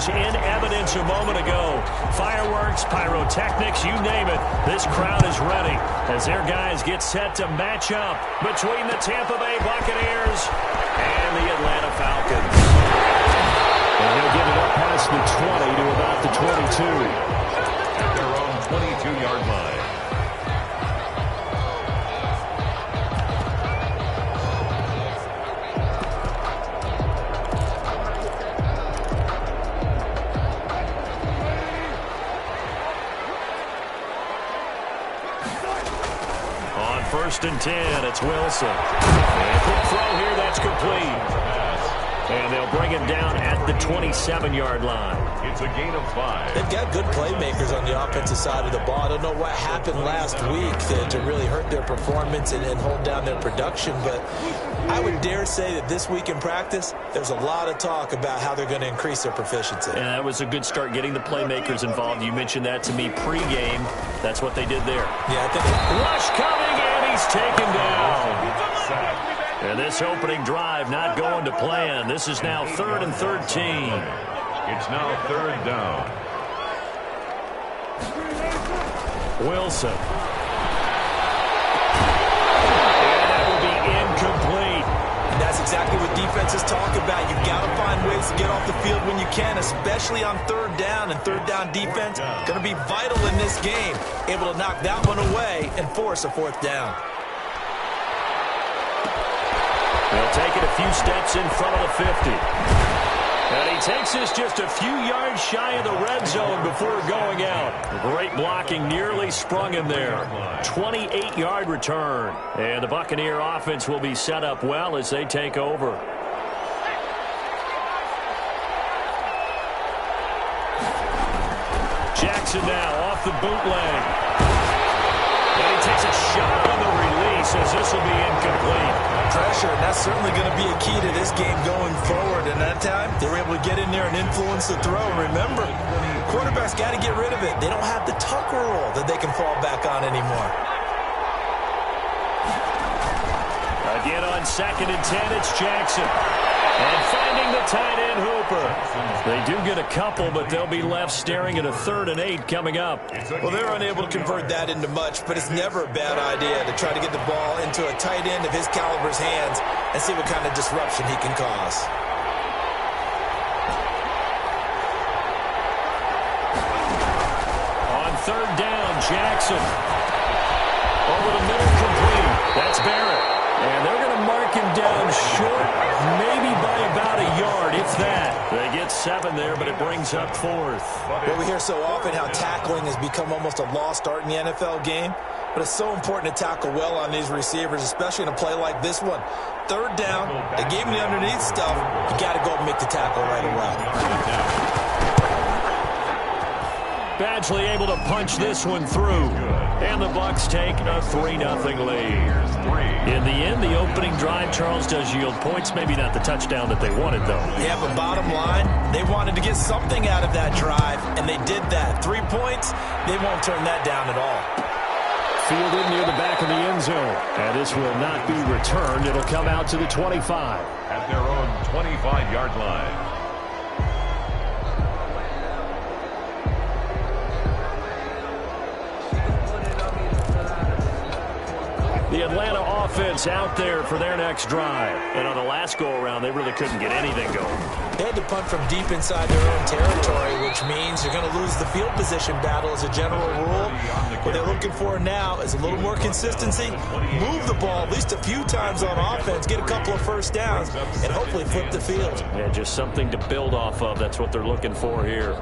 was in evidence a moment ago. Fireworks, pyrotechnics, you name it. This crowd is ready as their guys get set to match up between the Tampa Bay Buccaneers and the Atlanta Falcons. And they'll get it up past the 20 to about the 22. At their own 22-yard line. On 1st and 10, it's Wilson. And quick throw here, that's complete. And they'll bring him down at the 27-yard line. It's a gain of 5. They've got good playmakers on the offensive side of the ball. I don't know what happened last week to really hurt their performance and hold down their production, but I would dare say that this week in practice, there's a lot of talk about how they're going to increase their proficiency. And that was a good start, getting the playmakers involved. You mentioned that to me pregame. That's what they did there. Yeah, I think rush coming, and he's taken down. And this opening drive not going to plan. This is now 3rd and 13. It's now 3rd down. Wilson. And that will be incomplete. And that's exactly what defenses talk about. You've got to find ways to get off the field when you can, especially on 3rd down. And 3rd down defense going to be vital in this game. Able to knock that one away and force a 4th down. They'll take it a few steps in front of the 50. And he takes this just a few yards shy of the red zone before going out. Great blocking, nearly sprung him there. 28-yard return. And the Buccaneer offense will be set up well as they take over. Jackson now off the bootleg. And he takes a shot on the release as this will be incomplete. Pressure, and that's certainly going to be a key to this game going forward. And that time, they were able to get in there and influence the throw. And remember, quarterbacks got to get rid of it. They don't have the Tucker rule that they can fall back on anymore. Again on 2nd and 10, it's Jackson. And finding the tight end Hooper. They do get a couple, but they'll be left staring at a 3rd and 8 coming up. Well, they're unable to convert that into much, but it's never a bad idea to try to get the ball into a tight end of his caliber's hands and see what kind of disruption he can cause. On 3rd down, Jackson. Over the middle, complete. That's Barrett. And they're going to mark him down short, maybe by about a yard, if that. They get 7 there, but it brings up 4th. Well, we hear so often how tackling has become almost a lost art in the NFL game, but it's so important to tackle well on these receivers, especially in a play like this one. 3rd down, they gave him the underneath stuff. You got to go and make the tackle right away. Badgley able to punch this one through. And the Bucs take a 3-0 lead. In the end, the opening drive, Charles, does yield points. Maybe not the touchdown that they wanted, though. Yeah, but bottom line, they wanted to get something out of that drive, and they did that. 3 points, they won't turn that down at all. Fielded near the back of the end zone. And this will not be returned. It'll come out to the 25. At their own 25-yard line. The Atlanta offense out there for their next drive. And on the last go-around, they really couldn't get anything going. They had to punt from deep inside their own territory, which means you're going to lose the field position battle as a general rule. What they're looking for now is a little more consistency, move the ball at least a few times on offense, get a couple of 1st downs, and hopefully flip the field. Yeah, just something to build off of. That's what they're looking for here.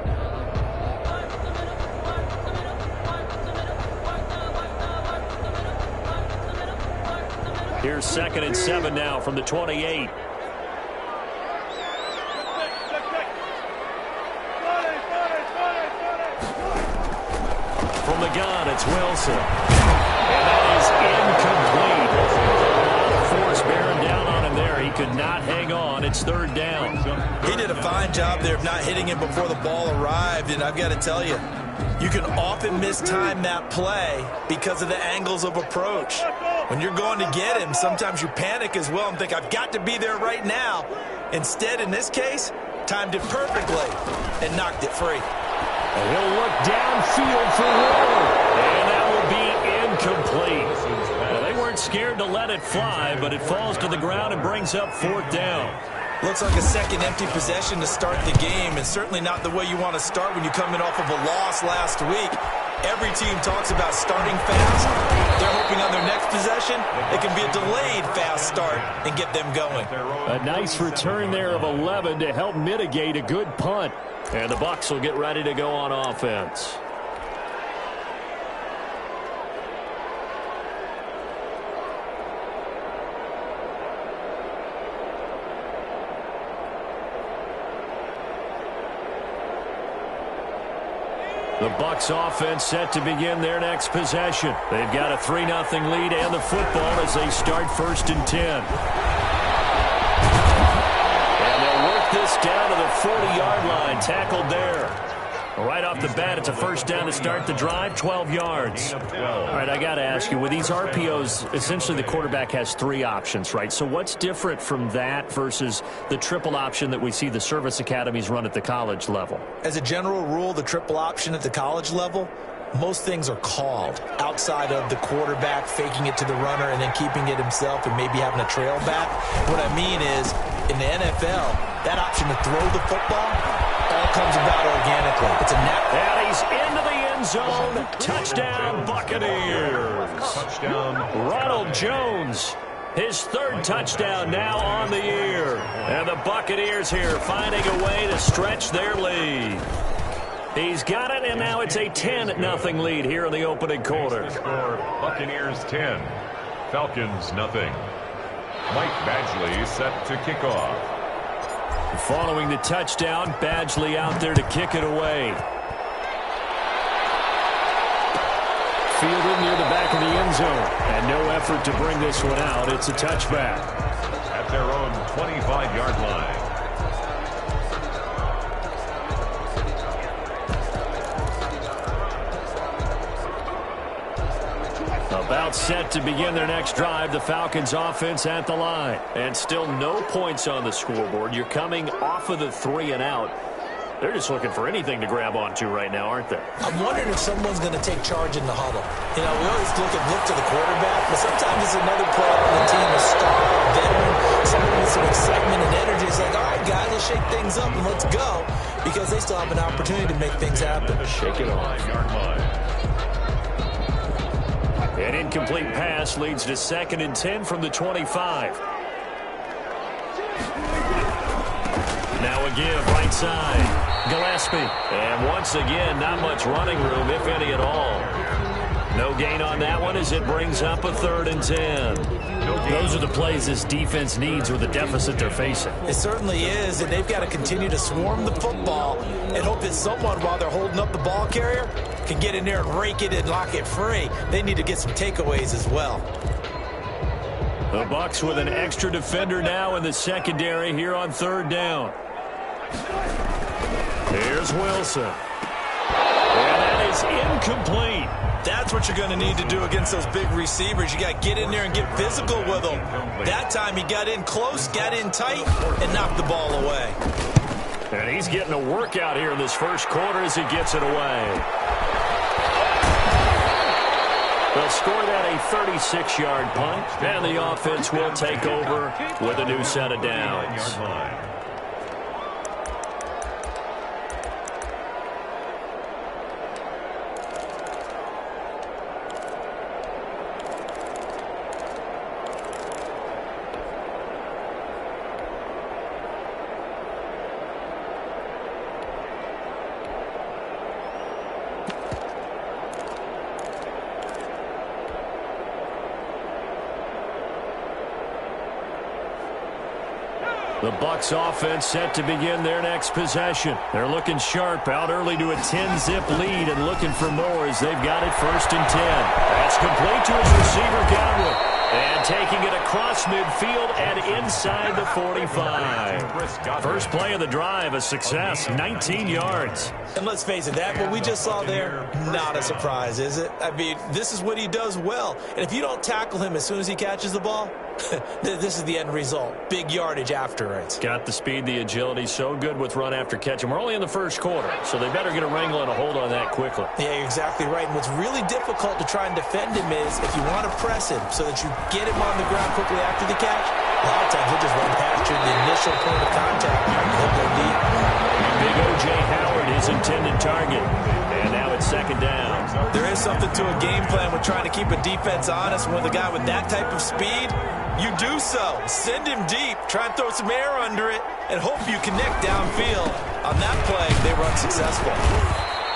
Here's 2nd and 7 now from the 28. From the gun, it's Wilson. And that is incomplete. Force bearing down on him there. He could not hang on. It's 3rd down. He did a fine job there of not hitting him before the ball arrived, and I've got to tell you, you can often mistime that play because of the angles of approach. When you're going to get him, sometimes you panic as well and think, I've got to be there right now. Instead, in this case, timed it perfectly and knocked it free. And he'll look downfield for Waller. And that will be incomplete. Well, they weren't scared to let it fly, but it falls to the ground and brings up 4th down. Looks like a second empty possession to start the game, and certainly not the way you want to start when you come in off of a loss last week. Every team talks about starting fast. They're hoping on their next possession it can be a delayed fast start and get them going. A nice return there of 11 to help mitigate a good punt. And the Bucs will get ready to go on offense. The Bucs offense set to begin their next possession. They've got a 3-0 lead and the football as they start 1st and 10. And they'll work this down to the 40-yard line, tackled there. Right off the bat, it's a 1st down to start the drive, 12 yards. All right, I got to ask you, with these RPOs, essentially the quarterback has 3 options, right? So what's different from that versus the triple option that we see the service academies run at the college level? As a general rule, the triple option at the college level, most things are called outside of the quarterback faking it to the runner and then keeping it himself and maybe having a trail back. What I mean is, in the NFL, that option to throw the football all comes about organically. It's a natural. And he's into the end zone. Touchdown, Buccaneers. Touchdown. Ronald Jones, his 3rd touchdown now on the year. And the Buccaneers here finding a way to stretch their lead. He's got it, and now it's a 10-0 lead here in the opening quarter. Score, Buccaneers 10, Falcons nothing. Mike Badgley set to kick off. Following the touchdown, Badgley out there to kick it away. Fielded near the back of the end zone. And no effort to bring this one out. It's a touchback. At their own 25-yard line. About set to begin their next drive, the Falcons offense at the line. And still no points on the scoreboard. You're coming off of the 3 and out. They're just looking for anything to grab onto right now, aren't they? I'm wondering if someone's going to take charge in the huddle. You know, we always look to the quarterback, but sometimes it's another player on the team, a star, a veteran, someone with some excitement and energy. It's like, all right, guys, let's shake things up and let's go, because they still have an opportunity to make things happen. Shake it off. An incomplete pass leads to 2nd and 10 from the 25. Now a give right side. Gillespie. And once again, not much running room, if any at all. No gain on that one as it brings up a 3rd and 10. Those are the plays this defense needs with the deficit they're facing. It certainly is, and they've got to continue to swarm the football and hope that someone, while they're holding up the ball carrier, can get in there and rake it and lock it free. They need to get some takeaways as well. The Bucs with an extra defender now in the secondary here on 3rd down. Here's Wilson. And that is incomplete. That's what you're going to need to do against those big receivers. You got to get in there and get physical with them. That time he got in close, got in tight, and knocked the ball away. And he's getting a workout here in this 1st quarter as he gets it away. They'll score that a 36-yard punt, and the offense will take over with a new set of downs. The Bucs offense set to begin their next possession. They're looking sharp, out early to a 10-zip lead and looking for more as they've got it 1st and 10. That's complete to his receiver, Godwin. And taking it across midfield and inside the 45. First play of the drive, a success, 19 yards. And let's face it, that what we just saw there, not a surprise, is it? I mean, this is what he does well. And if you don't tackle him as soon as he catches the ball, This is the end result. Big yardage after it. Got the speed, the agility, so good with run after catch. And we're only in the first quarter, so they better get a wrangle and a hold on that quickly. Yeah, you're exactly right. And what's really difficult to try and defend him is if you want to press him so that you get him on the ground quickly after the catch, a lot of times he'll just run past you in the initial point of contact. He'll go deep. Big O.J. Howard, his intended target. And now it's second down. There is something to a game plan with trying to keep a defense honest. With a guy with that type of speed, you do so. Send him deep. Try and throw some air under it and hope you connect downfield. On that play, they were unsuccessful.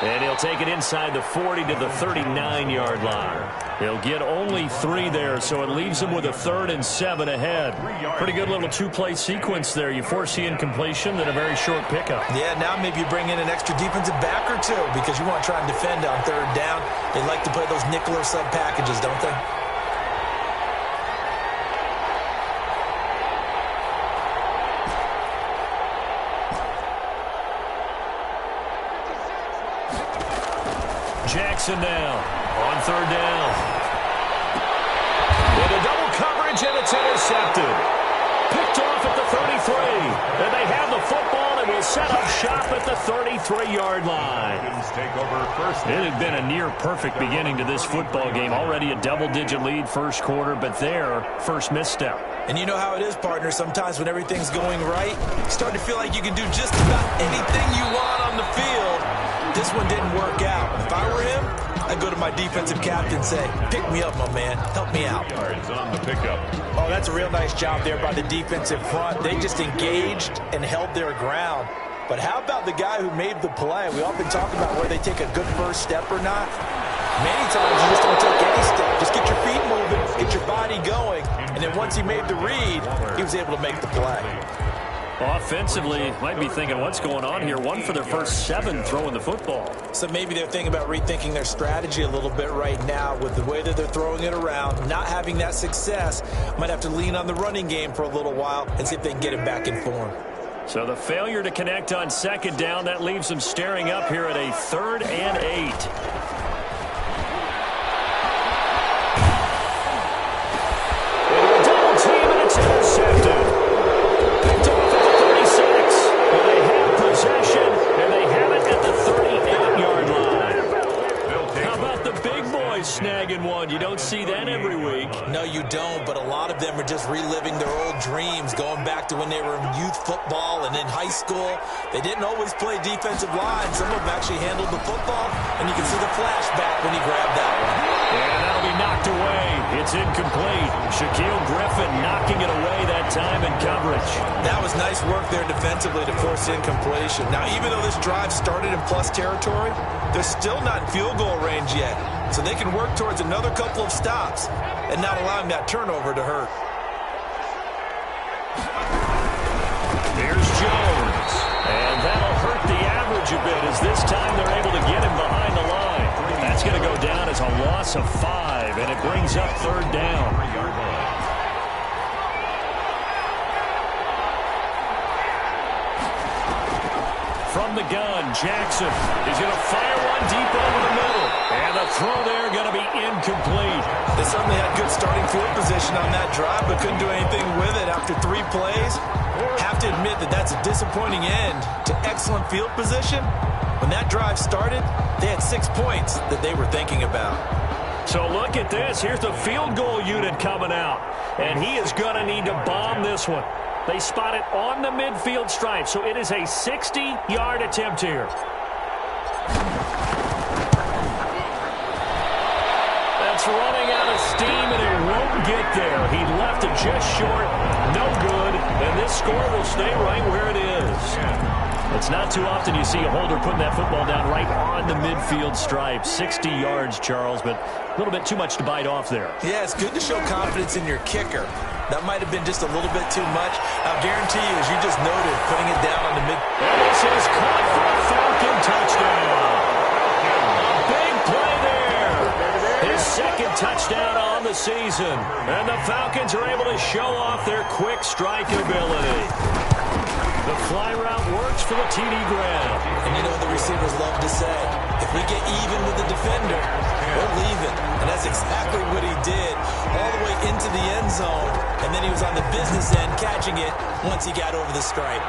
And he'll take it inside the 40 to the 39-yard line. He'll get only 3 there, so it leaves him with a 3rd and 7 ahead. Pretty good little 2-play sequence there. You force the incompletion, then a very short pickup. Yeah, now maybe you bring in an extra defensive back or two because you want to try and defend on 3rd down. They like to play those nickel or sub packages, don't they? Jackson now on 3rd down. With a double coverage, and it's intercepted. Picked off at the 33. And they have the football and will set up shop at the 33-yard line. It had been a near-perfect beginning to this football game. Already a double-digit lead first quarter, but their first misstep. And you know how it is, partner. Sometimes when everything's going right, you start to feel like you can do just about anything you want on the field. This one didn't work out. If I were him, I'd go to my defensive captain and say, pick me up, my man. Help me out. Yards on the pickup. Oh, that's a real nice job there by the defensive front. They just engaged and held their ground. But how about the guy who made the play? We often talk about where they take a good first step or not. Many times you just don't take any step. Just get your feet moving, get your body going. And then once he made the read, he was able to make the play. Offensively, might be thinking, what's going on here? 1 for their first 7 throwing the football. So maybe they're thinking about rethinking their strategy a little bit right now with the way that they're throwing it around. Not having that success, might have to lean on the running game for a little while and see if they can get it back in form. So the failure to connect on 2nd down, that leaves them staring up here at a 3rd and 8. Snagging one. You don't see that every week. No, you don't, but a lot of them are just reliving their old dreams, going back to when they were in youth football and in high school. They didn't always play defensive line. Some of them actually handled the football, and you can see the flashback when he grabbed that one. And that'll be knocked away. It's incomplete. Shaquille Griffin knocking it away that time in coverage. That was nice work there defensively to force incompletion. Now, even though this drive started in plus territory, they're still not in field goal range yet. So they can work towards another couple of stops and not allowing that turnover to hurt. Here's Jones. And that'll hurt the average a bit as this time they're able to get him behind the line. That's going to go down as a loss of 5, and it brings up 3rd down. From the gun, Jackson is going to fire one deep over the middle. And the throw there going to be incomplete. They certainly had good starting field position on that drive, but couldn't do anything with it after 3 plays. Have to admit that that's a disappointing end to excellent field position. When that drive started, they had 6 points that they were thinking about. So look at this. Here's the field goal unit coming out. And he is going to need to bomb this one. They spot it on the midfield stripe, so it is a 60-yard attempt here. That's running out of steam, and it won't get there. He left it just short, no good, and this score will stay right where it is. It's not too often you see a holder putting that football down right on the midfield stripe. 60 yards, Charles, but a little bit too much to bite off there. Yeah, it's good to show confidence in your kicker. That might have been just a little bit too much. I'll guarantee you, as you just noted, putting it down on the mid. And this is caught for a Falcon touchdown. A big play there. His 2nd touchdown on the season. And the Falcons are able to show off their quick strike ability. The fly route works for the TD grab. And you know what the receivers love to say? If we get even with the defender, we're leaving. And that's exactly what he did, all the way into the end zone. And then he was on the business end catching it once he got over the stripe.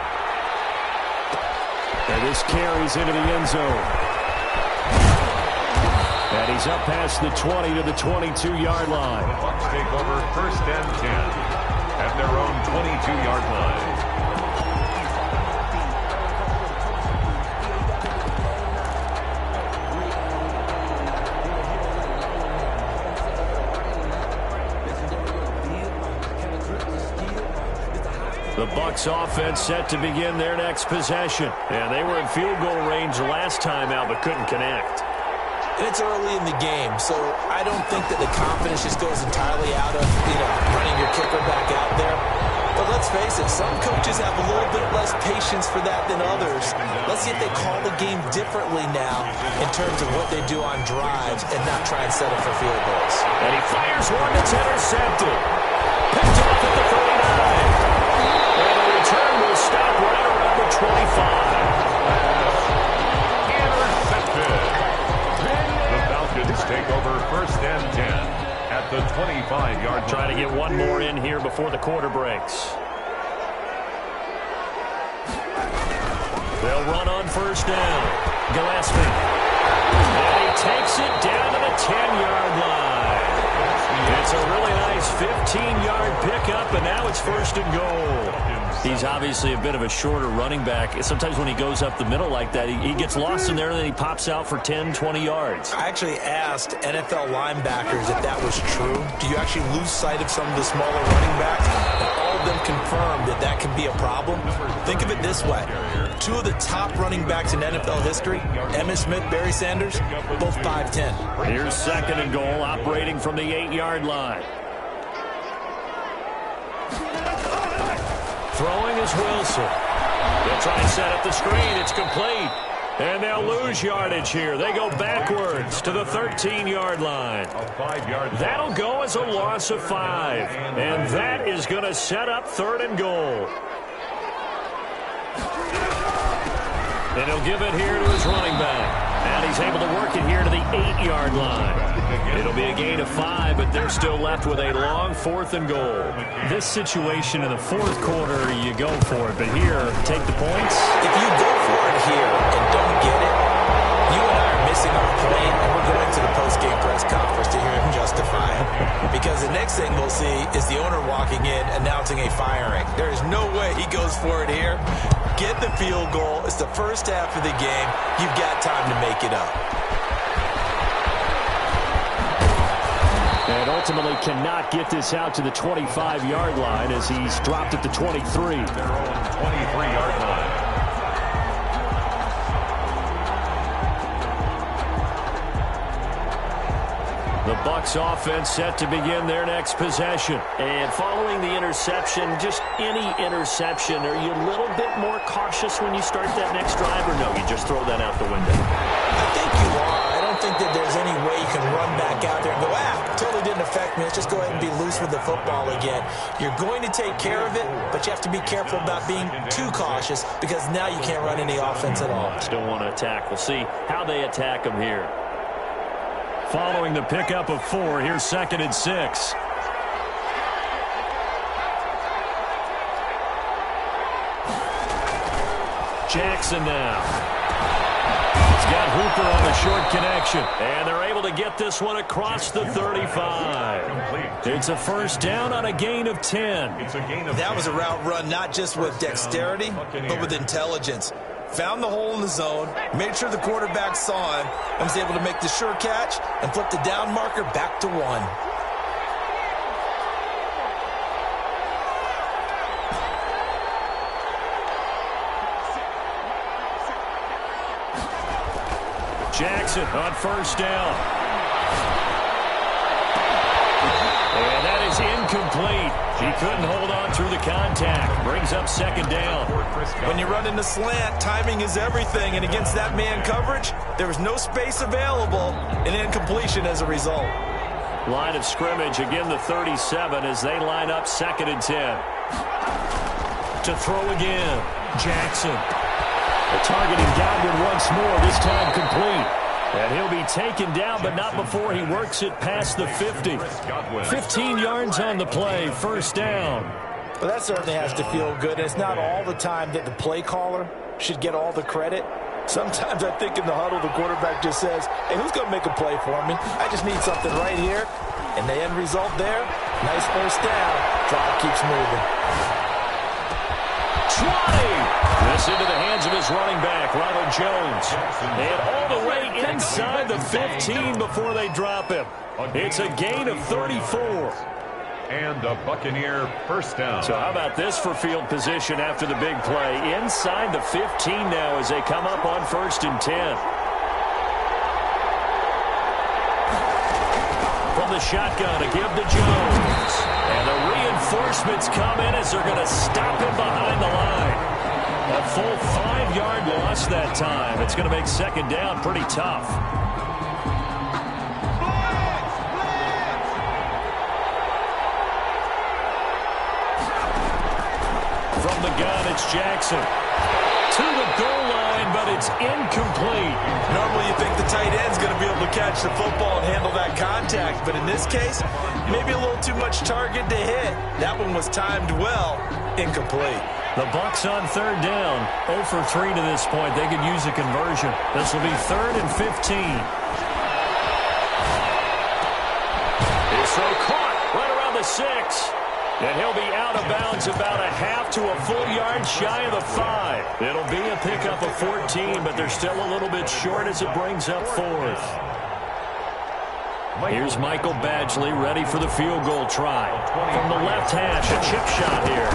And this carries into the end zone. And he's up past the 20 to the 22-yard line. The Bucs take over 1st and 10 at their own 22-yard line. The Bucs offense set to begin their next possession. And they were in field goal range last time out, but couldn't connect. And it's early in the game, so I don't think that the confidence just goes entirely out of, running your kicker back out there. But let's face it, some coaches have a little bit less patience for that than others. Let's see if they call the game differently now in terms of what they do on drives and not try and settle for field goals. And he fires one that's intercepted. Picked off at the 39. And the return will stop right around the 25. Intercepted. The Falcons take over 1st and 10 at the 25-yard line. Trying to get one more in here before the quarter breaks. They'll run on 1st down. Gillespie. And he takes it down to the 10-yard line. It's a really nice 15-yard pickup, and now it's 1st and goal. He's obviously a bit of a shorter running back. Sometimes when he goes up the middle like that, he gets lost in there, and then he pops out for 10, 20 yards. I actually asked NFL linebackers if that was true. Do you actually lose sight of some of the smaller running backs? And all of them confirmed that that can be a problem. Think of it this way. 2 of the top running backs in NFL history, Emmitt Smith, Barry Sanders, both 5'10". Here's 2nd and goal, operating from the 8-yard line. Throwing is Wilson. They'll try and set up the screen. It's complete. And they'll lose yardage here. They go backwards to the 13-yard line. That'll go as a loss of 5. And that is going to set up 3rd and goal. And he'll give it here to his running back. And he's able to work it here to the 8-yard line. It'll be a gain of 5, but they're still left with a long 4th and goal. This situation in the 4th quarter, you go for it. But here, take the points. If you go for it here and don't get it, you and I are missing our point, and we're going to the post-game press conference to hear him justify it. Because the next thing we'll see is the owner walking in announcing a firing. There is no way he goes for it here. Get the field goal. It's the first half of the game. You've got time to make it up. And ultimately cannot get this out to the 25-yard line as he's dropped at the 23. Their own 23-yard line. The Bucs offense set to begin their next possession. And following the interception, just any interception, are you a little bit more cautious when you start that next drive, or no, you just throw that out the window? I think you are. I don't think that there's any way you can run back out there and go, totally didn't affect me. Let's just go ahead and be loose with the football again. You're going to take care of it, but you have to be careful about being too cautious because now you can't run any offense at all. Still want to attack. We'll see how they attack him here. Following the pickup of 4, here's 2nd and 6. Jackson now. He's got Hooper on the short connection. And they're able to get this one across the 35. It's a 1st down on a gain of 10. That was a route run not just with dexterity, but with intelligence. Found the hole in the zone, made sure the quarterback saw him, and was able to make the sure catch and flip the down marker back to 1. Jackson on 1st down. And that is incomplete. He couldn't hold on through the contact. Brings up 2nd down. When you run in the slant, timing is everything. And against that man coverage, there was no space available, and incompletion as a result. Line of scrimmage, again the 37 as they line up 2nd and 10. To throw again, Jackson. Targeting Godwin once more, this time complete. And he'll be taken down, but not before he works it past the 50. 15 yards on the play, first down. Well, that certainly has to feel good. It's not all the time that the play caller should get all the credit. Sometimes I think in the huddle, the quarterback just says, hey, who's going to make a play for me? I just need something right here. And the end result there, nice first down. Drive keeps moving. 20. This into the hands of his running back, Ronald Jones. And all the way inside the 15 before they drop him. It's a gain of 34. And a Buccaneer first down. So how about this for field position after the big play? Inside the 15 now as they come up on 1st and 10. From the shotgun to give to Jones. And the reinforcements come in as they're going to stop him behind the line. A full 5-yard loss that time. It's going to make second down pretty tough. From the gun, it's Jackson. To the goal line, but it's incomplete. Normally you think the tight end's going to be able to catch the football and handle that contact, but in this case, maybe a little too much target to hit. That one was timed well. Incomplete. The Bucs on 3rd down. 0 for 3 to this point. They could use a conversion. This will be 3rd and 15. His throw caught right around the 6. And he'll be out of bounds about a half to a full yard shy of the 5. It'll be a pickup of 14, but they're still a little bit short as it brings up 4th. Here's Michael Badgley ready for the field goal try. From the left hash, a chip shot here.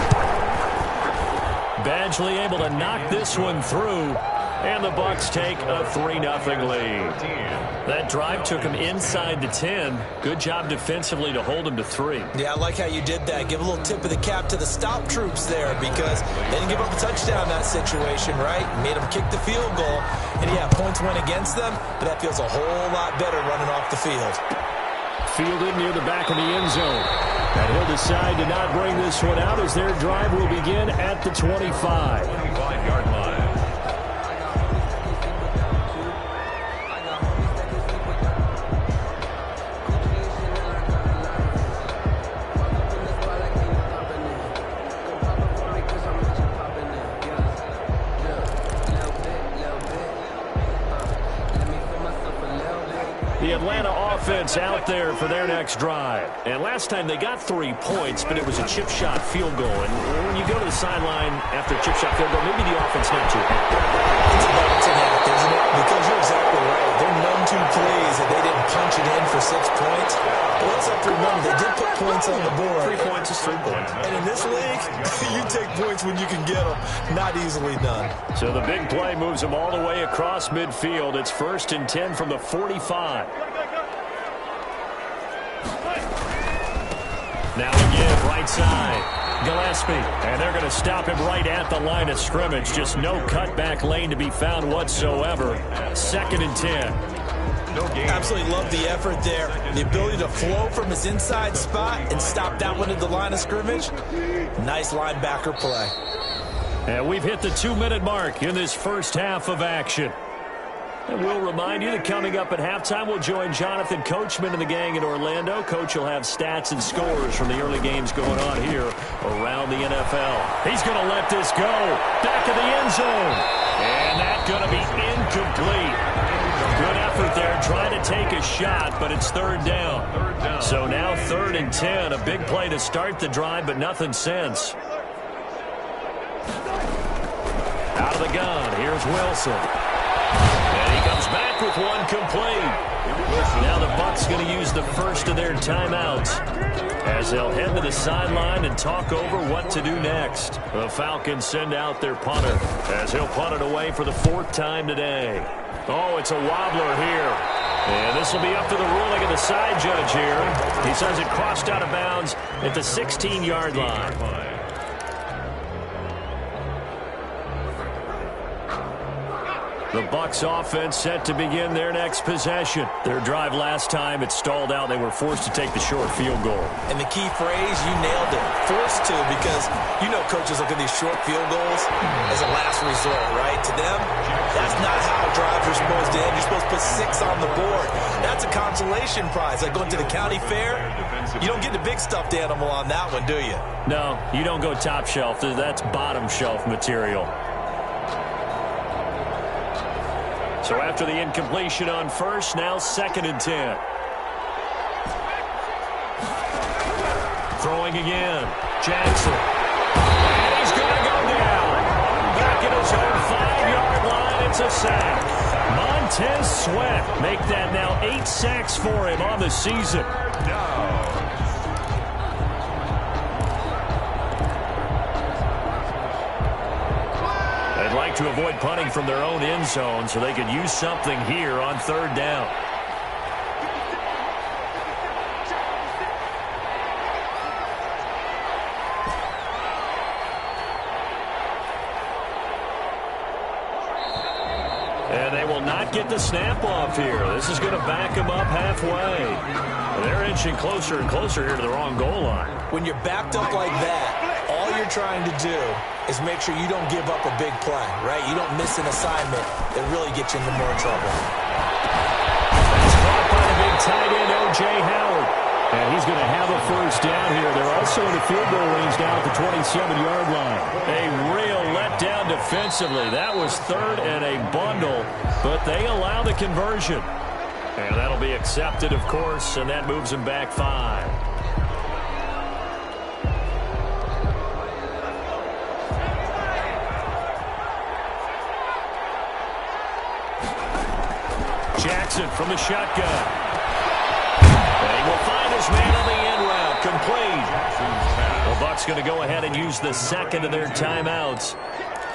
Badgley able to knock this one through. And the Bucs take a 3-0 lead. That drive took him inside the 10. Good job defensively to hold him to 3. Yeah, I like how you did that. Give a little tip of the cap to the stop troops there because they didn't give up a touchdown in that situation, right? Made them kick the field goal. And, yeah, points went against them, but that feels a whole lot better running off the field. Fielded near the back of the end zone. And he'll decide to not bring this one out as their drive will begin at the 25. 25-yard line. The Atlanta offense out there for their next drive. And last time they got 3 points, but it was a chip shot field goal. And when you go to the sideline after a chip shot field goal, maybe the offense not too happy. It's a bounce and half, isn't it? Because you're exactly right. They're none too pleased that they didn't punch it in for 6 points. But let's have to remember, they did put points on the board. 3 points is 3 points. And in this league, you take points when you can get them. Not easily done. So the big play moves them all the way across midfield. It's 1st and 10 from the 45. Now again, right side, Gillespie. And they're going to stop him right at the line of scrimmage. Just no cutback lane to be found whatsoever. 2nd and 10. No game. Absolutely love the effort there. The ability to flow from his inside spot and stop that one at the line of scrimmage. Nice linebacker play. And we've hit the 2-minute mark in this first half of action. And we'll remind you that coming up at halftime, we'll join Jonathan Coachman and the gang in Orlando. Coach will have stats and scores from the early games going on here around the NFL. He's going to let this go. Back of the end zone. And that's going to be incomplete. Good effort there trying to take a shot, but it's 3rd down. So now 3rd and 10. A big play to start the drive, but nothing since. Out of the gun, here's Wilson. And he comes back with one complete. Now the Bucs going to use the first of their timeouts as they'll head to the sideline and talk over what to do next. The Falcons send out their punter as he'll punt it away for the 4th time today. Oh, it's a wobbler here. And this will be up to the ruling of the side judge here. He says it crossed out of bounds at the 16-yard line. The Bucs offense set to begin their next possession. Their drive last time, it stalled out. They were forced to take the short field goal. And the key phrase, you nailed it. Forced to, because you know coaches look at these short field goals as a last resort, right? To them, that's not how drives are supposed to end. You're Eagles put 6 on the board. That's a consolation prize. Like going to the county fair, you don't get the big stuffed animal on that one, do you? No, you don't go top shelf. That's bottom shelf material. So after the incompletion on first, now 2nd and 10. Throwing again. Jackson. And he's going to go down. Back at his own 5-yard line. It's a sack. Montez Sweat make that now 8 sacks for him on the season. They'd like to avoid punting from their own end zone so they could use something here on 3rd down. And they will not get the snap off here. This is going to back them up halfway. They're inching closer and closer here to the wrong goal line. When you're backed up like that, all you're trying to do is make sure you don't give up a big play, right? You don't miss an assignment that really gets you into more trouble. That's caught by the big tight end, O.J. Howard. And he's going to have a first down here. They're also in the field goal range now at the 27-yard line. A real letdown defensively. That was 3rd and a bundle, but they allow the conversion. And that'll be accepted, of course, and that moves them back 5. Jackson from the shotgun. And he will find his man on the end route. Complete. The Bucs going to go ahead and use the 2nd of their timeouts,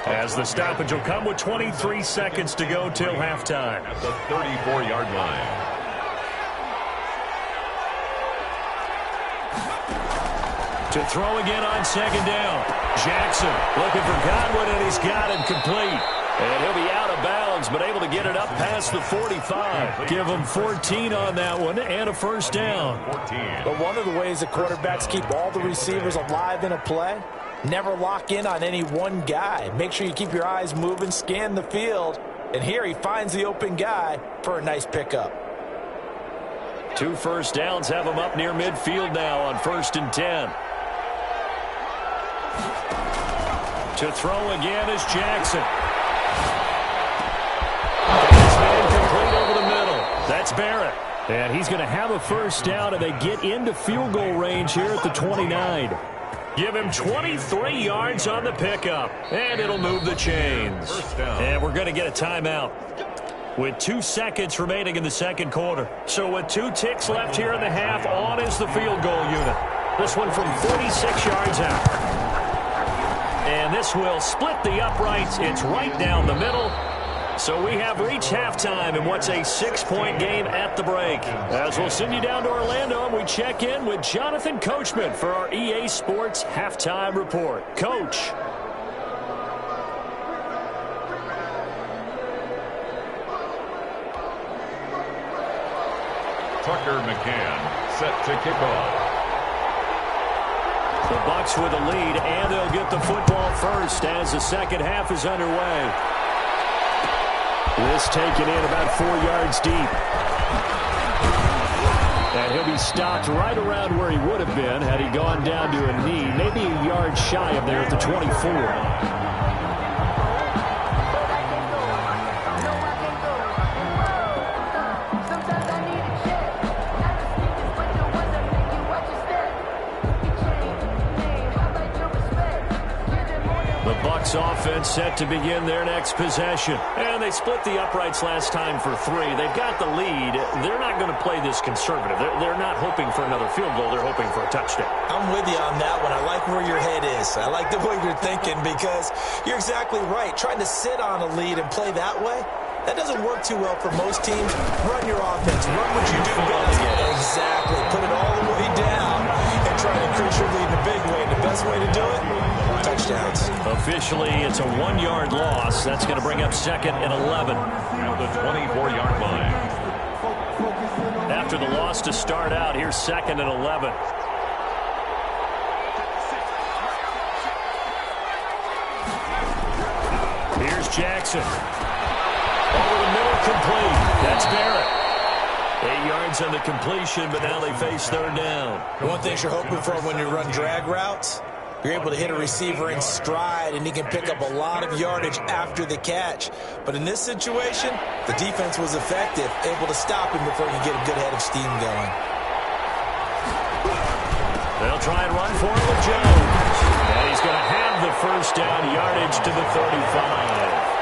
as the stoppage will come with 23 seconds to go till halftime. At the 34-yard line. To throw again on 2nd down. Jackson looking for Godwin, and he's got him complete. And he'll be out of bounds, but able to get it up past the 45. Give him 14 on that one and a first down. 14. But one of the ways the quarterbacks keep all the receivers alive in a play, never lock in on any one guy. Make sure you keep your eyes moving, scan the field. And here he finds the open guy for a nice pickup. 2 first downs have him up near midfield now on 1st and 10. To throw again is Jackson. Complete over the middle. That's Barrett. And he's going to have a first down, and they get into field goal range here at the 29. Give him 23 yards on the pickup, and it'll move the chains. And we're going to get a timeout with 2 seconds remaining in the 2nd quarter. So with 2 ticks left here in the half, on is the field goal unit. This one from 46 yards out. And this will split the uprights. It's right down the middle. So we have reached halftime in what's a 6-point game at the break. As we'll send you down to Orlando, and we check in with Jonathan Coachman for our EA Sports Halftime Report. Coach. Tucker McCann set to kick off. The Bucs with a lead, and they'll get the football first as the 2nd half is underway. This taken in about 4 yards deep. And he'll be stopped right around where he would have been had he gone down to a knee, maybe a yard shy of there at the 24. Offense set to begin their next possession. And they split the uprights last time for 3. They've got the lead. They're not going to play this conservative. They're not hoping for another field goal. They're hoping for a touchdown. I'm with you on that one. I like where your head is. I like the way you're thinking, because you're exactly right. Trying to sit on a lead and play that way, that doesn't work too well for most teams. Run your offense. Run what you do best. Exactly. Put it all the way down and try to increase your lead in a big way. And the best way to do it, touchdowns. Officially, it's a 1-yard loss. That's going to bring up 2nd and 11. At the 24-yard line. After the loss to start out, here's 2nd and 11. Here's Jackson. Over the middle, complete. That's Barrett. 8 yards on the completion, but now they face third down. One thing you're hoping for when you run drag routes, you're able to hit a receiver in stride, and he can pick up a lot of yardage after the catch. But in this situation, the defense was effective, able to stop him before he could get a good head of steam going. They'll try and run for it with Jones. And he's going to have the first down, yardage to the 35.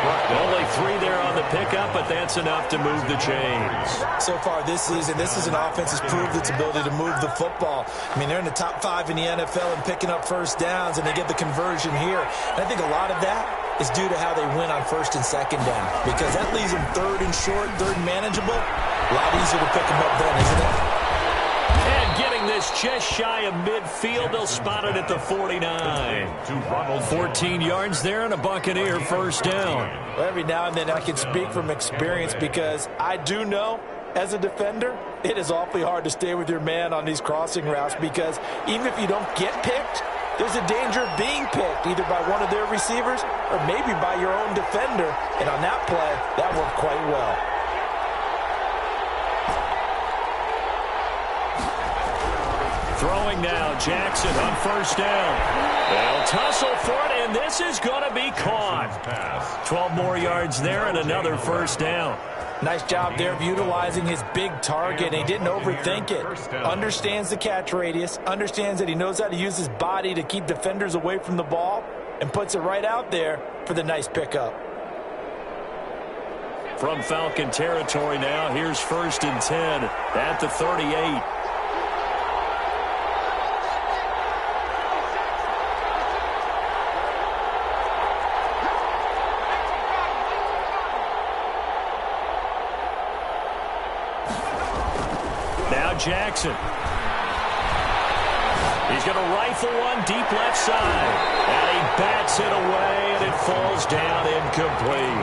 Only 3 there on the pickup, but that's enough to move the chains. So far this season, this is an offense that's proved its ability to move the football. I mean, they're in the top 5 in the NFL and picking up first downs, and they get the conversion here. And I think a lot of that is due to how they win on first and second down, because that leaves them third and short, third and manageable. A lot easier to pick them up then, isn't it? And getting this just shy of midfield, they'll spot it at the 49. 14 yards there and a Buccaneer first down. Well, every now and then I can speak from experience, because I do know as a defender it is awfully hard to stay with your man on these crossing routes, because even if you don't get picked, there's a danger of being picked either by one of their receivers or maybe by your own defender. And on that play, that worked quite well. Throwing now, Jackson on first down. They'll tussle for it, and this is going to be caught. 12 more yards there and another first down. Nice job there of utilizing his big target. He didn't overthink it. Understands the catch radius, understands that he knows how to use his body to keep defenders away from the ball, and puts it right out there for the nice pickup. From Falcon territory now, here's first and 10 at the 38. Jackson. He's going to rifle one deep left side. And he bats it away, and it falls down incomplete.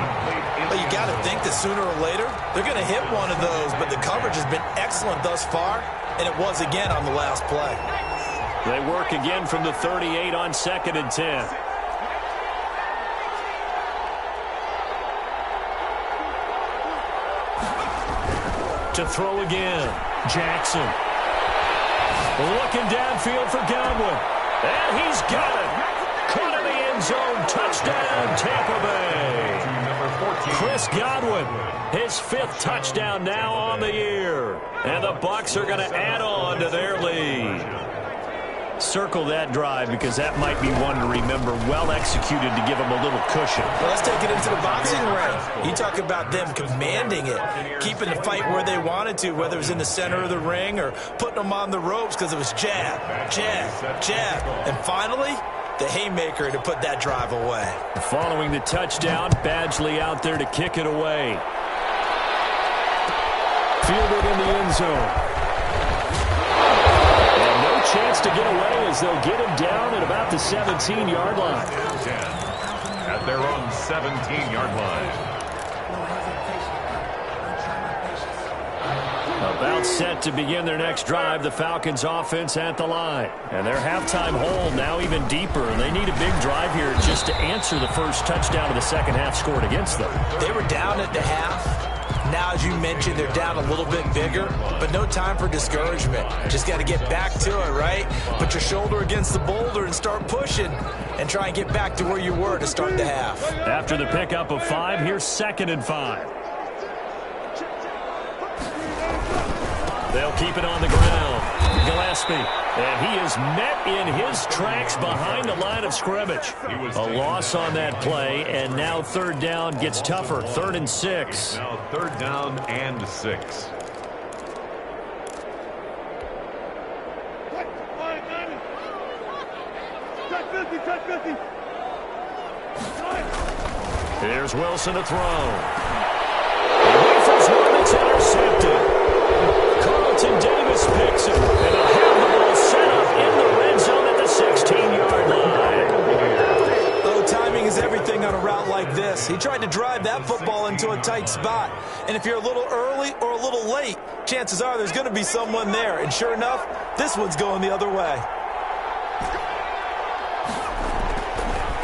Well, you got to think that sooner or later they're going to hit one of those, but the coverage has been excellent thus far, and it was again on the last play. They work again from the 38 on second and 10. To throw again. Jackson. Looking downfield for Godwin. And he's got it. Caught in the end zone. Touchdown, Tampa Bay. Chris Godwin, his 5th touchdown now on the year. And the Bucs are going to add on to their lead. Circle that drive, because that might be one to remember. Well executed to give them a little cushion. Well, let's take it into the boxing ring. You talk about them commanding it, keeping the fight where they wanted to, whether it was in the center of the ring or putting them on the ropes, because it was jab, jab, jab. And finally, the haymaker to put that drive away. Following the touchdown, Badgley out there to kick it away. Fielded in the end zone. Chance to get away as they'll get him down at about the 17-yard line. At their own 17-yard line. About set to begin their next drive, the Falcons offense at the line. And their halftime hole now even deeper, and they need a big drive here just to answer the first touchdown of the second half scored against them. They were down at the half. Now, as you mentioned, they're down a little bit bigger, but no time for discouragement. Just got to get back to it, right? Put your shoulder against the boulder and start pushing and try and get back to where you were to start the half. After the pickup of 5, here's second and 5. They'll keep it on the ground. Gillespie, and he is met in his tracks behind the line of scrimmage. A loss on that play, and now third down gets tougher. 3rd and 6. Now 3rd down and 6. Here's Wilson to throw. He rifles one that's intercepted. Carlton Davis picks him, and they'll have the ball set up in the red zone at the 16-yard line. Oh, timing is everything on a route like this. He tried to drive that football into a tight spot, and if you're a little early or a little late, chances are there's going to be someone there, and sure enough, this one's going the other way.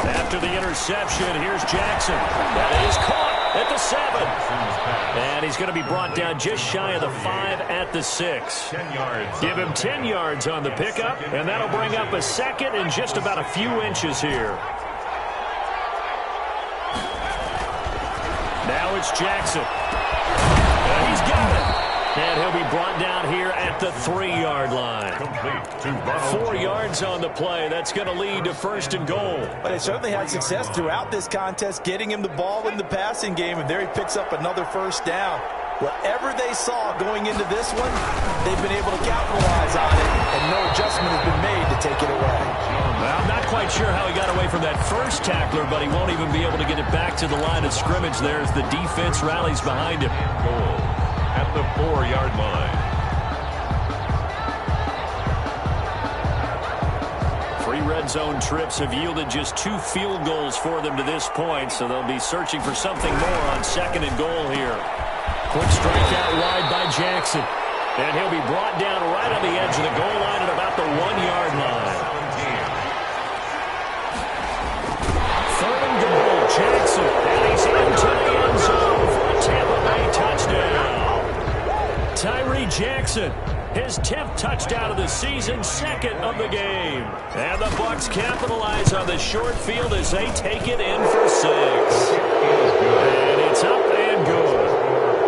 After the interception, here's Jackson. That is caught at the 7. And he's going to be brought down just shy of the 5 at the 6. 10 yards. Give him 10 yards on the pickup, and that'll bring up a second and just about a few inches here. Now it's Jackson. He's got it. And he'll be brought down here at the 3-yard line. Complete to 4 yards on the play. That's going to lead to 1st and goal. But they certainly had success throughout this contest, getting him the ball in the passing game, and there he picks up another 1st down. Whatever they saw going into this one, they've been able to capitalize on it, and no adjustment has been made to take it away. Well, I'm not quite sure how he got away from that first tackler, but he won't even be able to get it back to the line of scrimmage there as the defense rallies behind him. goal at the 4-yard line. Three red zone trips have yielded just 2 field goals for them to this point, so they'll be searching for something more on 2nd and goal here. Quick strike out wide by Jackson. And he'll be brought down right on the edge of the goal line at about the 1-yard line. 3rd and goal, Jackson. And he's into the end zone for a Tampa Bay touchdown. Tyree Jackson, his 10th touchdown of the season, 2nd of the game. And the Bucs capitalize on the short field as they take it in for 6. And it's up and good.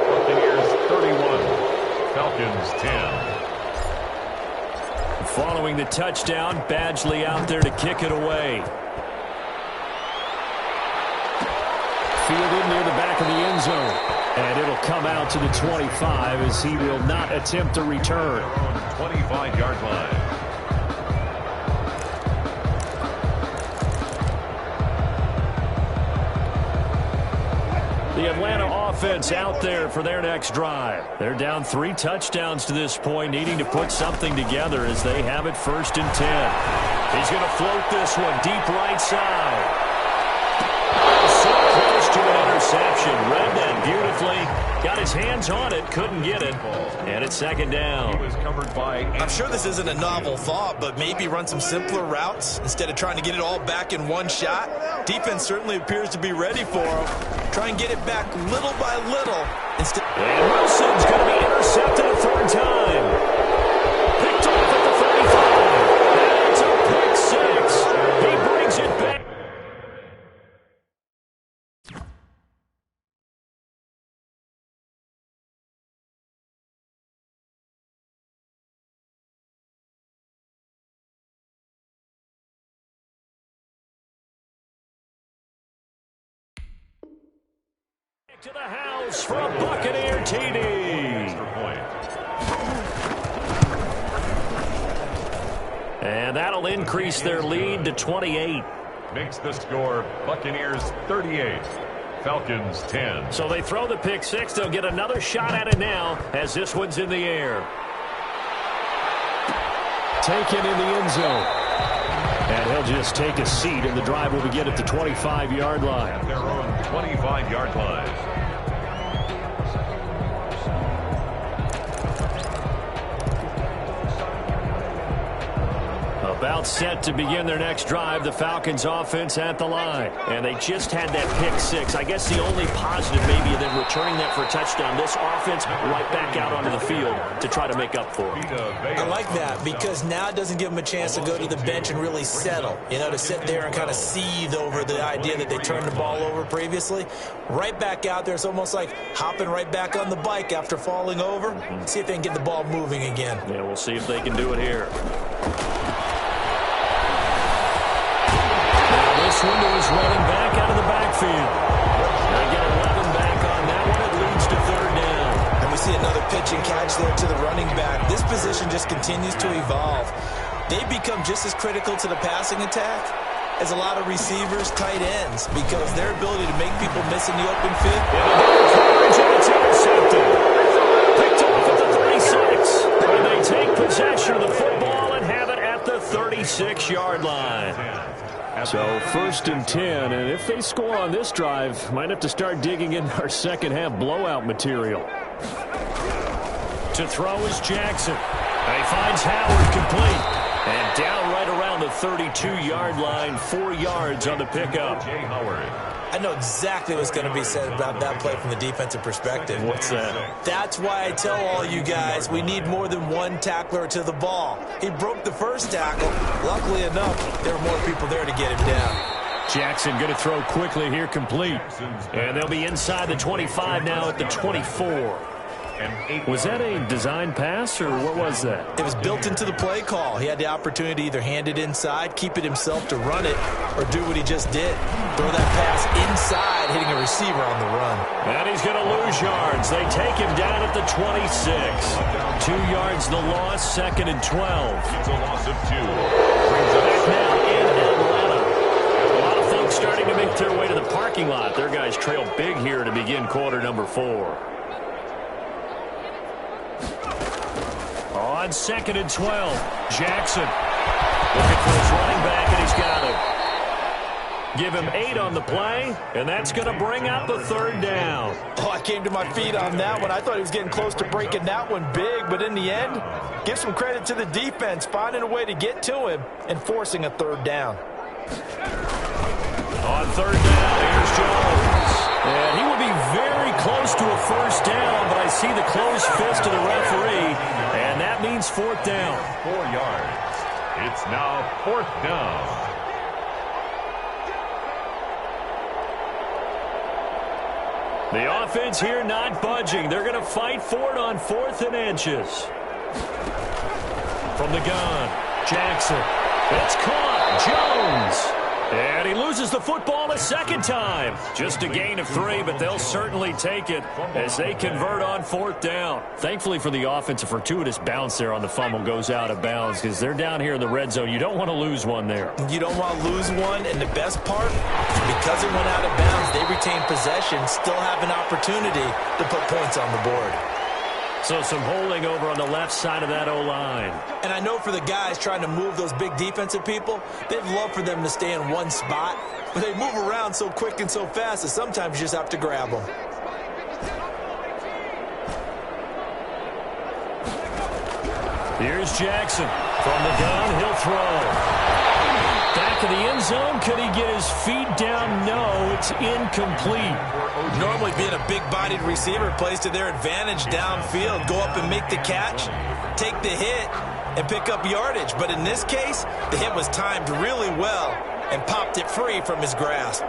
Buccaneers 31. Falcons 10. Following the touchdown, Badgley out there to kick it away. Fielded near the back of the end zone. And it'll come out to the 25 as he will not attempt to return. 25-yard line. The Atlanta offense out there for their next drive. They're down 3 touchdowns to this point, needing to put something together as they have it 1st and 10. He's going to float this one deep right side. So close to an interception. Read that beautifully. Got his hands on it, couldn't get it. And it's 2nd down. He was covered by... I'm sure this isn't a novel thought, but maybe run some simpler routes instead of trying to get it all back in one shot. Defense certainly appears to be ready for him. Try and get it back little by little. And Wilson's going to be intercepted a 3rd time. Picked off at the 35. And it's a pick 6. He brings it back. To the house for a Buccaneer TD. And that'll increase their lead to 28. Makes the score Buccaneers 38. Falcons 10. So they throw the pick 6. They'll get another shot at it now as this one's in the air. Taken in the end zone. And he'll just take a seat, and the drive will begin at the 25-yard line. At their own 25-yard line. About set to begin their next drive, the Falcons offense at the line. And they just had that pick 6. I guess the only positive maybe of them returning that for a touchdown. This offense right back out onto the field to try to make up for it. I like that because now it doesn't give them a chance to go to the bench and really settle. You know, to sit there and kind of seethe over the idea that they turned the ball over previously. Right back out there, it's almost like hopping right back on the bike after falling over. See if they can get the ball moving again. Yeah, we'll see if they can do it here. This window is running back out of the backfield. They get 11 back on that one. It leads to 3rd down. And we see another pitch and catch there to the running back. This position just continues to evolve. They become just as critical to the passing attack as a lot of receivers, tight ends, because their ability to make people miss in the open field. And it's intercepted. Picked off at the 36. And they take possession of the football and have it at the 36-yard line. So 1st and 10, and if they score on this drive, might have to start digging in our second-half blowout material. To throw is Jackson. And he finds Howard complete. And down right around the 32-yard line, 4 yards on the pickup. Jay Howard. I know exactly what's going to be said about that play from the defensive perspective. What's that? That's why I tell all you guys we need more than one tackler to the ball. He broke the first tackle. Luckily enough, there were more people there to get him down. Jackson going to throw quickly here, complete. And they'll be inside the 25 now at the 24. Was that a design pass, or what was that? It was built into the play call. He had the opportunity to either hand it inside, keep it himself to run it, or do what he just did. Throw that pass inside, hitting a receiver on the run. And he's going to lose yards. They take him down at the 26. 2 yards the loss, 2nd and 12. It's a loss of 2. Back now in Atlanta. A lot of folks starting to make their way to the parking lot. Their guys trail big here to begin quarter number 4. On 2nd and 12, Jackson looking for his running back, and he's got him. Give him 8 on the play, and that's going to bring up a 3rd down. Oh, I came to my feet on that one. I thought he was getting close to breaking that one big, but in the end, give some credit to the defense, finding a way to get to him and forcing a 3rd down. On 3rd down, here's Jones. And he will be very close to a 1st down, but I see the closed fist of the referee, and that means 4th down. 4 yards. It's now 4th down. The offense here not budging. They're going to fight for it on 4th and inches. From the gun, Jackson. It's caught. Jones. And he loses the football a 2nd time. Just a gain of 3, but they'll certainly take it as they convert on 4th down. Thankfully for the offense, a fortuitous bounce there on the fumble goes out of bounds because they're down here in the red zone. You don't want to lose one there. You don't want to lose one, and the best part, because it went out of bounds, they retain possession, still have an opportunity to put points on the board. So some holding over on the left side of that O-line. And I know for the guys trying to move those big defensive people, they'd love for them to stay in one spot, but they move around so quick and so fast that sometimes you just have to grab them. Here's Jackson. From the gun, he'll throw. Back of the end zone. Could he get his feet down? No, it's incomplete. Normally being a big-bodied receiver plays to their advantage downfield. Go up and make the catch, take the hit, and pick up yardage. But in this case, the hit was timed really well and popped it free from his grasp.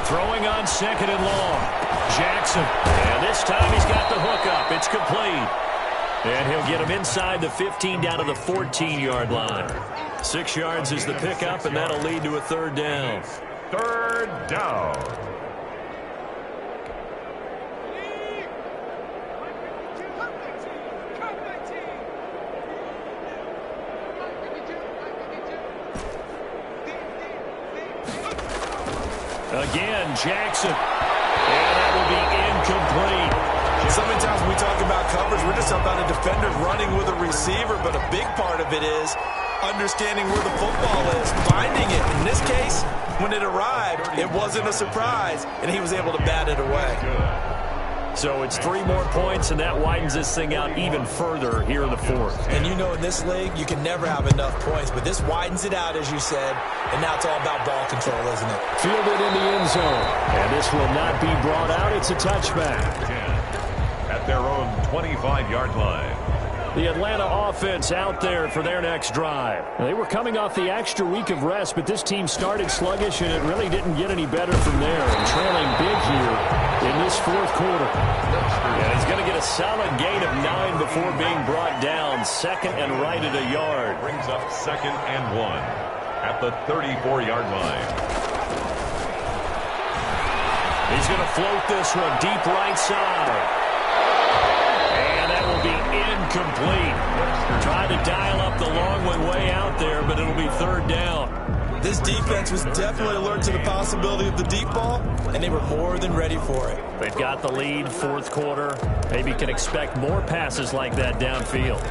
Throwing on 2nd and long. Jackson. And this time he's got the hook up. It's complete. And he'll get him inside the 15 down to the 14-yard line. 6 yards is the pickup, and that'll lead to a 3rd down. 3rd down. Again, Jackson. And that will be incomplete. So many times when we talk about coverage, we're just about a defender running with a receiver, but a big part of it is understanding where the football is, finding it. In this case, when it arrived, it wasn't a surprise, and he was able to bat it away. So it's 3 more points, and that widens this thing out even further here in the 4th. And you know in this league, you can never have enough points, but this widens it out, as you said, and now it's all about ball control, isn't it? Fielded in the end zone, and this will not be brought out. It's a touchback. At their own 25-yard line. The Atlanta offense out there for their next drive. They were coming off the extra week of rest, but this team started sluggish, and it really didn't get any better from there. And trailing big here in this 4th quarter. And he's going to get a solid gain of 9 before being brought down. 2nd and right at a yard. Brings up 2nd and 1 at the 34-yard line. He's going to float this one deep right side. Will be incomplete. Trying to dial up the long one way out there, but it'll be 3rd down. This defense was definitely alert to the possibility of the deep ball, and they were more than ready for it. They've got the lead, 4th quarter. Maybe can expect more passes like that downfield.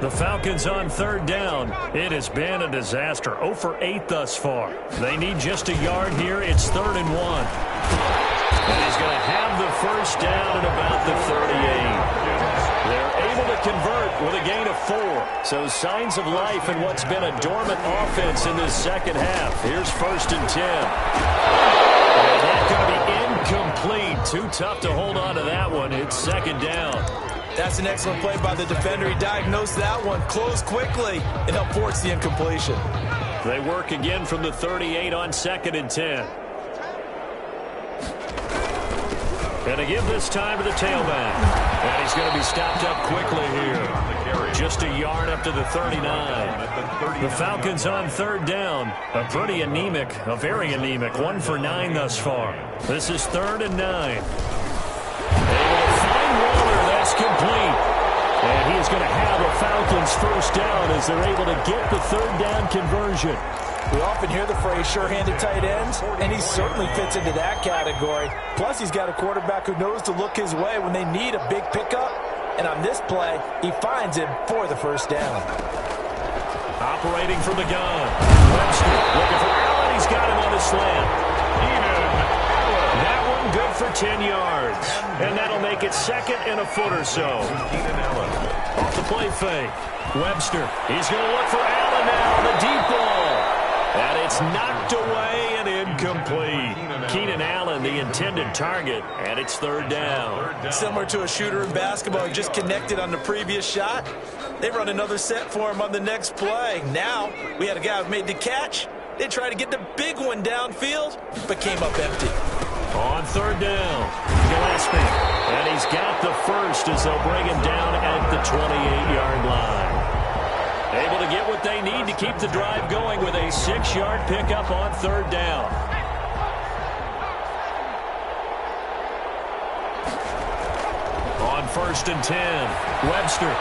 The Falcons on 3rd down. It has been a disaster. 0 for 8 thus far. They need just a yard here. It's 3rd and 1. And he's going to have the 1st down at about the 38. They're able to convert with a gain of 4. So signs of life in what's been a dormant offense in this second half. Here's 1st and 10. And that's going to be incomplete. Too tough to hold on to that one. It's 2nd down. That's an excellent play by the defender. He diagnosed that one, closed quickly, and helped force the incompletion. They work again from the 38 on 2nd and 10. And to give this time to the tailback. And he's going to be stopped up quickly here. Just a yard up to the 39. The Falcons on 3rd down. A pretty anemic, a very anemic 1 for 9 thus far. This is 3rd and 9. Able to find Waller. That's complete. And he is going to have a Falcons 1st down as they're able to get the 3rd down conversion. We often hear the phrase sure-handed tight ends, and he certainly fits into that category. Plus, he's got a quarterback who knows to look his way when they need a big pickup. And on this play, he finds him for the 1st down. Operating from the gun. Webster looking for Allen. He's got him on the slant. That one good for 10 yards. And that'll make it 2nd and a foot or so. Off the play fake. Webster. He's going to look for Allen now. The deep ball. And it's knocked away and incomplete. Keenan Allen, the intended target, and it's 3rd down. Similar to a shooter in basketball who just connected on the previous shot. They run another set for him on the next play. Now, we had a guy who made the catch. They tried to get the big one downfield, but came up empty. On 3rd down, Gillespie. And he's got the 1st as they'll bring him down at the 28-yard line. Able to get what they need to keep the drive going with a 6-yard pickup on 3rd down. On 1st and 10, Webster.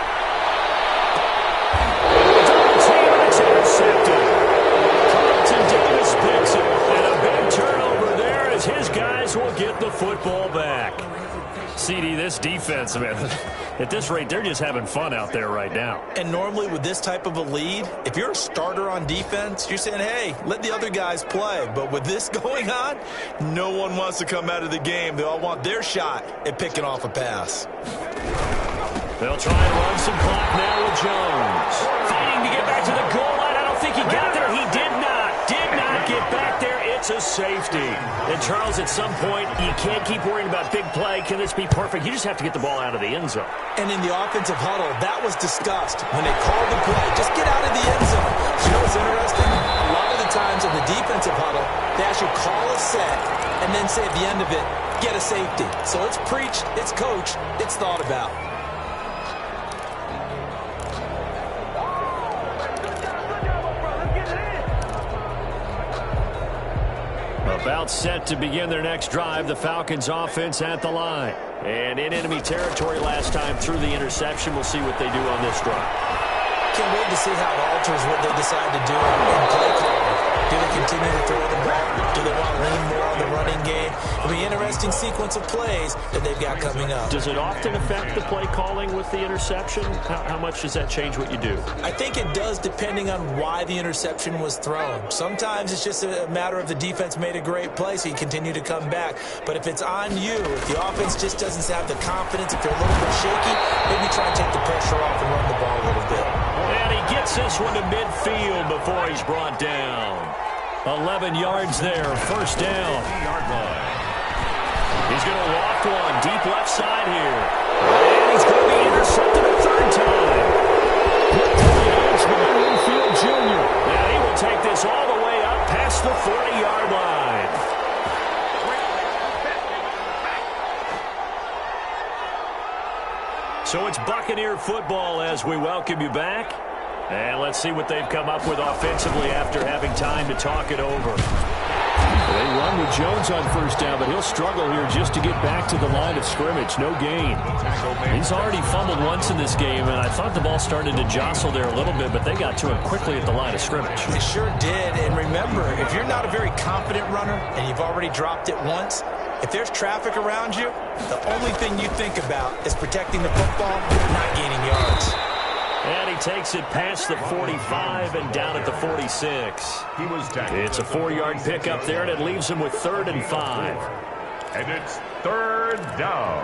It's intercepted. Carlton Davis picks it, and a big turnover there as his guys will get the football back. CD, this defense, man, at this rate, they're just having fun out there right now. And normally with this type of a lead, if you're a starter on defense, you're saying, hey, let the other guys play. But with this going on, no one wants to come out of the game. They all want their shot at picking off a pass. They'll try and run some clock now with Jones. Fighting to get back to the goal line. I don't think he got there. He did not get back there. It's a safety. And, Charles, at some point, you can't keep worrying about big play. Can this be perfect? You just have to get the ball out of the end zone. And in the offensive huddle, that was discussed when they called the play. Just get out of the end zone. You know what's interesting? A lot of the times in the defensive huddle, they actually call a set and then say at the end of it, get a safety. So it's preached, it's coached, it's thought about. About set to begin their next drive, the Falcons offense at the line. And in enemy territory last time through the interception. We'll see what they do on this drive. Can't wait to see how it alters what they decide to do in play calling. Do they continue to throw the ball? Do they want to lean more on the running game? It'll be an interesting sequence of plays that they've got coming up. Does it often affect the play calling with the interception? How much does that change what you do? I think it does depending on why the interception was thrown. Sometimes it's just a matter of the defense made a great play, so you continue to come back. But if it's on you, if the offense just doesn't have the confidence, if they're a little bit shaky, maybe try and take the pressure off and run the ball a little bit. And he gets this one to midfield before he's brought down. 11 yards there, 1st down. He's going to loft one deep left side here. And he's going to be intercepted a 3rd time. Winfield Jr. Now he will take this all the way up past the 40-yard line. So it's Buccaneer football as we welcome you back. And let's see what they've come up with offensively after having time to talk it over. They run with Jones on 1st down, but he'll struggle here just to get back to the line of scrimmage. No gain. He's already fumbled once in this game, and I thought the ball started to jostle there a little bit, but they got to him quickly at the line of scrimmage. They sure did. And remember, if you're not a very confident runner and you've already dropped it once, if there's traffic around you, the only thing you think about is protecting the football, not gaining yards. And he takes it past the 45 and down at the 46. It's a 4-yard pickup there, and it leaves him with 3rd and 5. And it's 3rd down.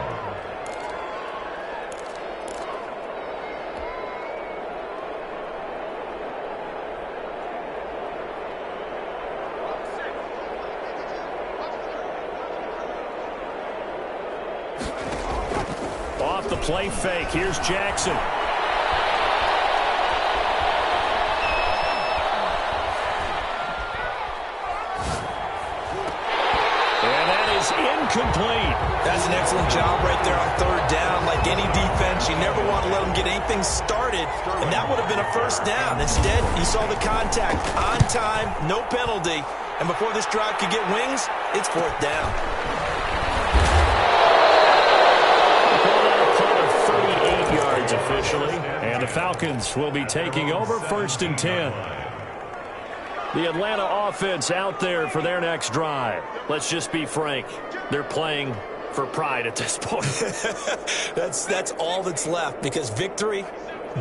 off the play fake. Here's Jackson. And that is incomplete. That's an excellent job right there on third down. Like any defense, you never want to let them get anything started, and that would have been a first down. Instead, you saw the contact on time, no penalty, and before this drive could get wings, it's fourth down. Of 38 yards officially, and the Falcons will be taking over 1st and 10. The Atlanta offense out there for their next drive. Let's just be frank. They're playing for pride at this point. That's all that's left, because victory,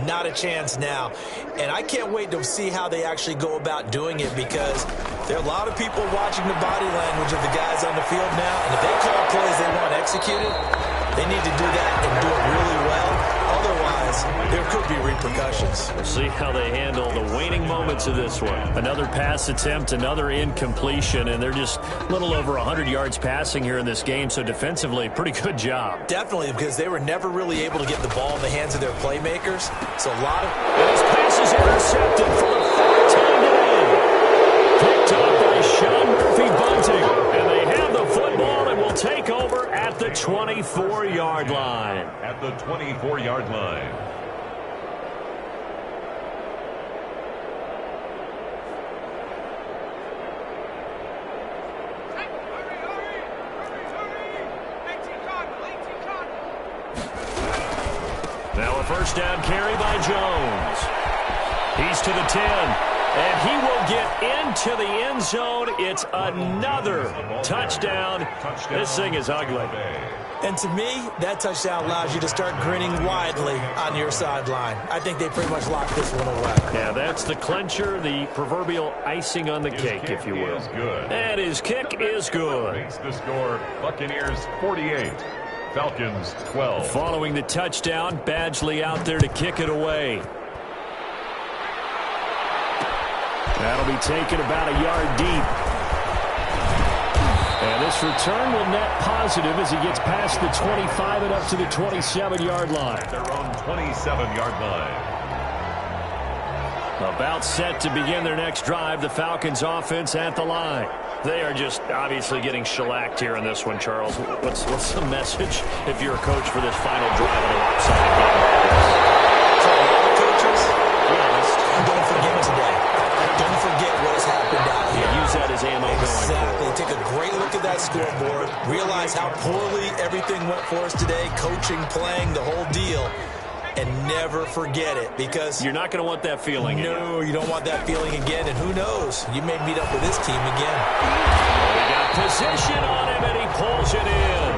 not a chance now. And I can't wait to see how they actually go about doing it, because there are a lot of people watching the body language of the guys on the field now. And if they call plays they want executed, they need to do that and do it really well. Otherwise, there could be repercussions. We'll see how they handle the waning moments of this one. Another pass attempt, another incompletion, and they're just a little over 100 yards passing here in this game, so defensively, pretty good job. Definitely, because they were never really able to get the ball in the hands of their playmakers. So a lot of... And his pass is intercepted for the third time today. Picked up by Sean Murphy-Bunting. And they have the football and will take over at the 24-yard line. At the 24-yard line. Now a first down carry by Jones. He's to the 10. And he will get into the end zone. It's another touchdown. This thing is ugly. And to me, that touchdown allows you to start grinning widely on your sideline. I think they pretty much locked this one away. Yeah, that's the clincher, the proverbial icing on the cake, if you will. And his kick is good. Makes the score Buccaneers 48, Falcons 12. Following the touchdown, Badgley out there to kick it away. That'll be taken about a yard deep. And this return will net positive as he gets past the 25 and up to the 27-yard line. At their own 27-yard line. About set to begin their next drive, the Falcons offense at the line. They are just obviously getting shellacked here in this one, Charles. What's the message if you're a coach for this final drive of the lopsided game? For a lot of coaches, be honest, don't forget today. Don't forget what has happened out here. Yeah, use that as ammo going Exactly. forward. Take a great look at that scoreboard. Realize how poorly everything went for us today. Coaching, playing, the whole deal. And never forget it, because you're not going to want that feeling again. No, you don't want that feeling again. And who knows? You may meet up with this team again. They got position on him, and he pulls it in.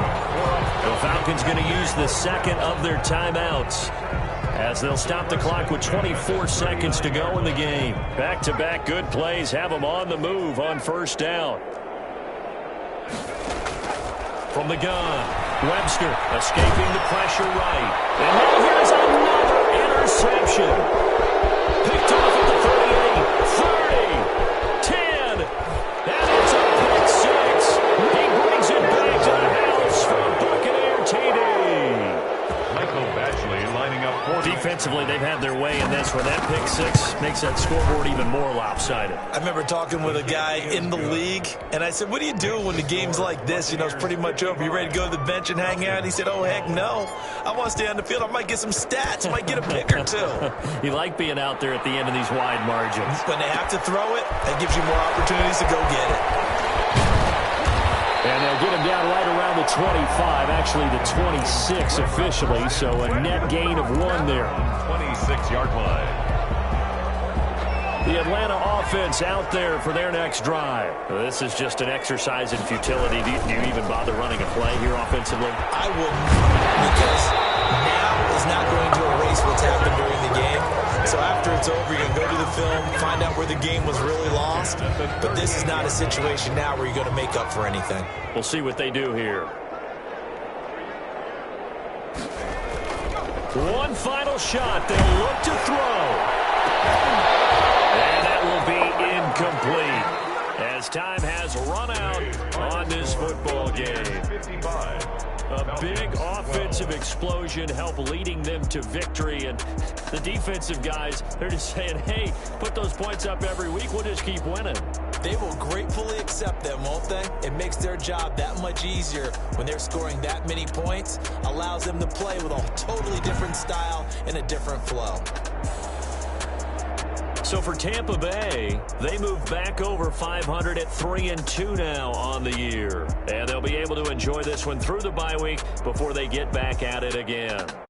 The Falcons going to use the second of their timeouts, as they'll stop the clock with 24 seconds to go in the game. Back-to-back good plays have them on the move on first down. From the gun, Webster escaping the pressure right. And now here's another interception. Picked off at the 38, 30, 10. And it's a pick six. He brings it back to the house for a Buccaneer TD. Michael Badgley lining up for Defensively, they've had their way in this one. That pick six makes that scoreboard even more lopsided. I remember talking with a guy in the league, and I said, what do you do when the game's like this? You know, it's pretty much over. You ready to go to the bench and hang out? And he said, oh, heck no. I want to stay on the field. I might get some stats. I might get a pick or two. You like being out there at the end of these wide margins. When they have to throw it, that gives you more opportunities to go get it. And they'll get him down right around the 25, actually the 26 officially, so a net gain of 1 there. 26-yard line. The Atlanta offense out there for their next drive. This is just an exercise in futility. Do you even bother running a play here offensively? I wouldn't, because now is not going to erase what's happened during the game. So after it's over, you're going to go to the film, find out where the game was really lost. But this is not a situation now where you're going to make up for anything. We'll see what they do here. One final shot. They'll look to throw. And that will be incomplete, as time has run out on this football game. 55. A big offensive explosion help leading them to victory. And the defensive guys, they're just saying, hey, put those points up every week. We'll just keep winning. They will gratefully accept them, won't they? It makes their job that much easier when they're scoring that many points. Allows them to play with a totally different style and a different flow. So for Tampa Bay, they move back over 500 at 3-2 now on the year. And they'll be able to enjoy this one through the bye week before they get back at it again.